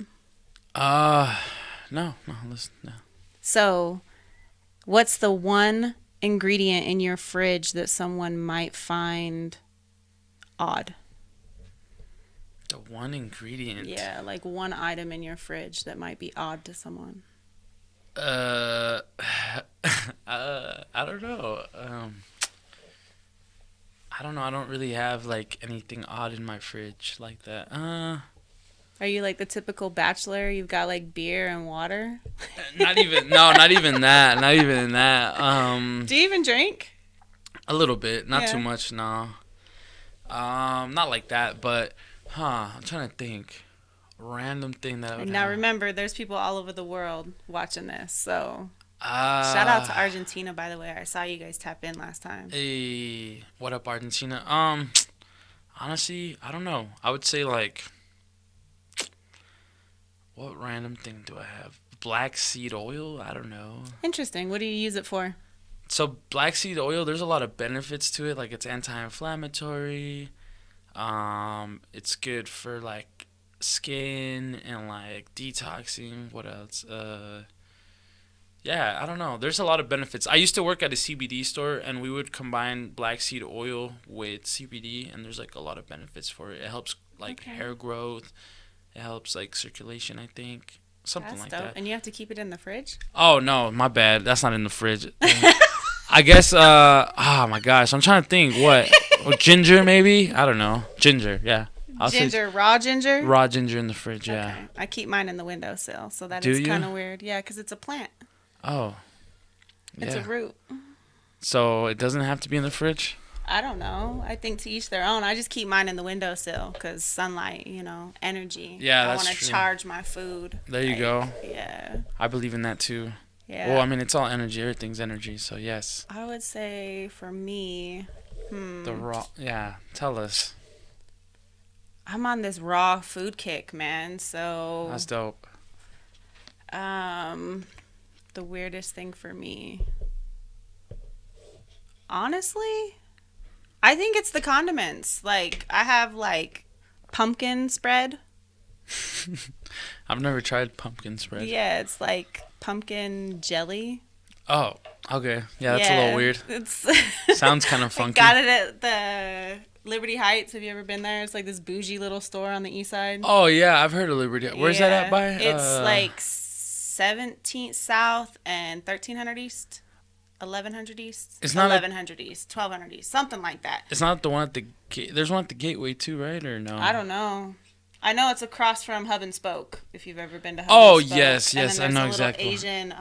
No. So, what's the one ingredient in your fridge that someone might find odd? The one ingredient? Yeah, like one item in your fridge that might be odd to someone. I don't know. I don't know. I don't really have like anything odd in my fridge like that. Are you like the typical bachelor? You've got like beer and water? Not even that. Not even that. Do you even drink? A little bit, not too much. No. Not like that. But I'm trying to think. Random thing that I would now have. Remember, there's people all over the world watching this, so shout out to Argentina, by the way. I saw you guys tap in last time. Hey, what up, Argentina? Honestly, I don't know. I would say, like, what random thing do I have? Black seed oil? I don't know. Interesting. What do you use it for? So black seed oil, there's a lot of benefits to it. Like, it's anti-inflammatory. It's good for like skin and like detoxing. What else? Yeah, I don't know. There's a lot of benefits. I used to work at a CBD store, and we would combine black seed oil with CBD, and there's like a lot of benefits for it. It helps like hair growth. It helps like circulation, I think. Something like that. And you have to keep it in the fridge? Oh no, my bad. That's not in the fridge. I guess oh my gosh, I'm trying to think. What? Ginger maybe? I don't know. Ginger, yeah. Ginger, raw ginger? Raw ginger in the fridge, yeah. Okay. I keep mine in the windowsill, so that is kind of weird. Yeah, because it's a plant. Oh. It's a root. So it doesn't have to be in the fridge? I don't know. I think to each their own. I just keep mine in the windowsill because sunlight, energy. Yeah, that's true. I want to charge my food. There you go. Yeah. I believe in that too. Yeah. Well, I mean, it's all energy. Everything's energy, so yes. I would say for me, the raw, yeah. Tell us. I'm on this raw food kick, man. So that's dope. The weirdest thing for me, honestly, I think it's the condiments. Like, I have, like, pumpkin spread. I've never tried pumpkin spread. Yeah, it's like pumpkin jelly. Oh, okay. Yeah, that's a little weird. It's Sounds kind of funky. I got it at the Liberty Heights. Have you ever been there? It's like this bougie little store on the east side. Oh, yeah, I've heard of Liberty. Where's that at by? It's like 17th South and 1300 East. 1100 East. It's not 1100 East, 1200 East, something like that. It's not the one at the gate. There's one at the Gateway too, right? Or no? I don't know. I know it's across from Hub and Spoke. If you've ever been to Hub and Spoke. Yes, I know exactly. Asian.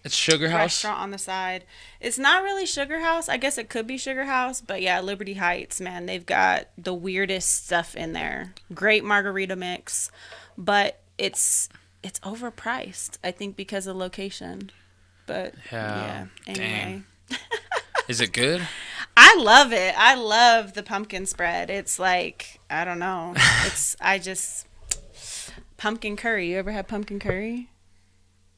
It's Sugar House. Restaurant on the side. It's not really Sugar House. I guess it could be Sugar House, but yeah, Liberty Heights, man, they've got the weirdest stuff in there. Great margarita mix, but it's overpriced. I think because of location. But yeah. Anyway. Is it good? I love it. I love the pumpkin spread. It's like, I don't know. Pumpkin curry. You ever had pumpkin curry?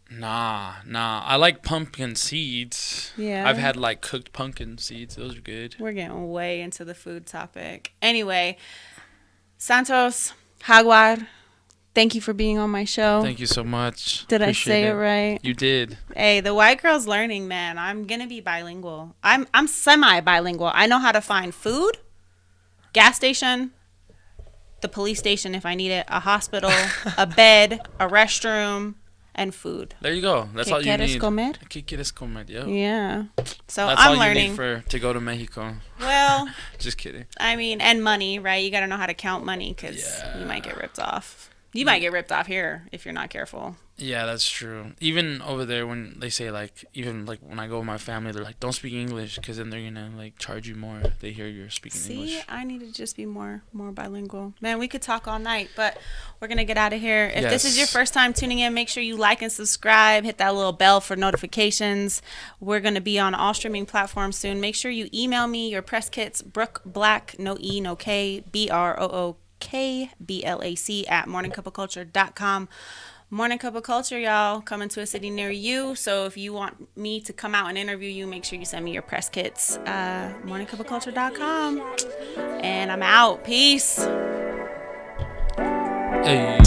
Nah. I like pumpkin seeds. Yeah. I've had like cooked pumpkin seeds. Those are good. We're getting way into the food topic. Anyway, Santos Jaguar, thank you for being on my show. Thank you so much. Did Appreciate I say it right? You did. Hey, the white girl's learning, man. I'm gonna be bilingual. I'm semi-bilingual. I know how to find food, gas station, the police station if I need it, a hospital, a bed, a restroom, and food. There you go. That's all you need. Comer? ¿Qué quieres comer? Yo. Yeah. So that's I'm all learning. You need to go to Mexico. Well, just kidding. I mean, and money, right? You got to know how to count money because you might get ripped off. You might get ripped off here if you're not careful. Yeah, that's true. Even over there, when they say like, even like when I go with my family, they're like, "Don't speak English," because then they're gonna like charge you more if they hear you're speaking English. See, I need to just be more bilingual. Man, we could talk all night, but we're gonna get out of here. If this is your first time tuning in, make sure you like and subscribe. Hit that little bell for notifications. We're gonna be on all streaming platforms soon. Make sure you email me your press kits. Brooke Black, no E, no K, BROOKBLAC at morningcupofculture.com. Morning Cup of Culture, y'all, coming to a city near you. So if you want me to come out and interview you, make sure you send me your press kits. morningcupofculture.com. And I'm out. Peace. Hey.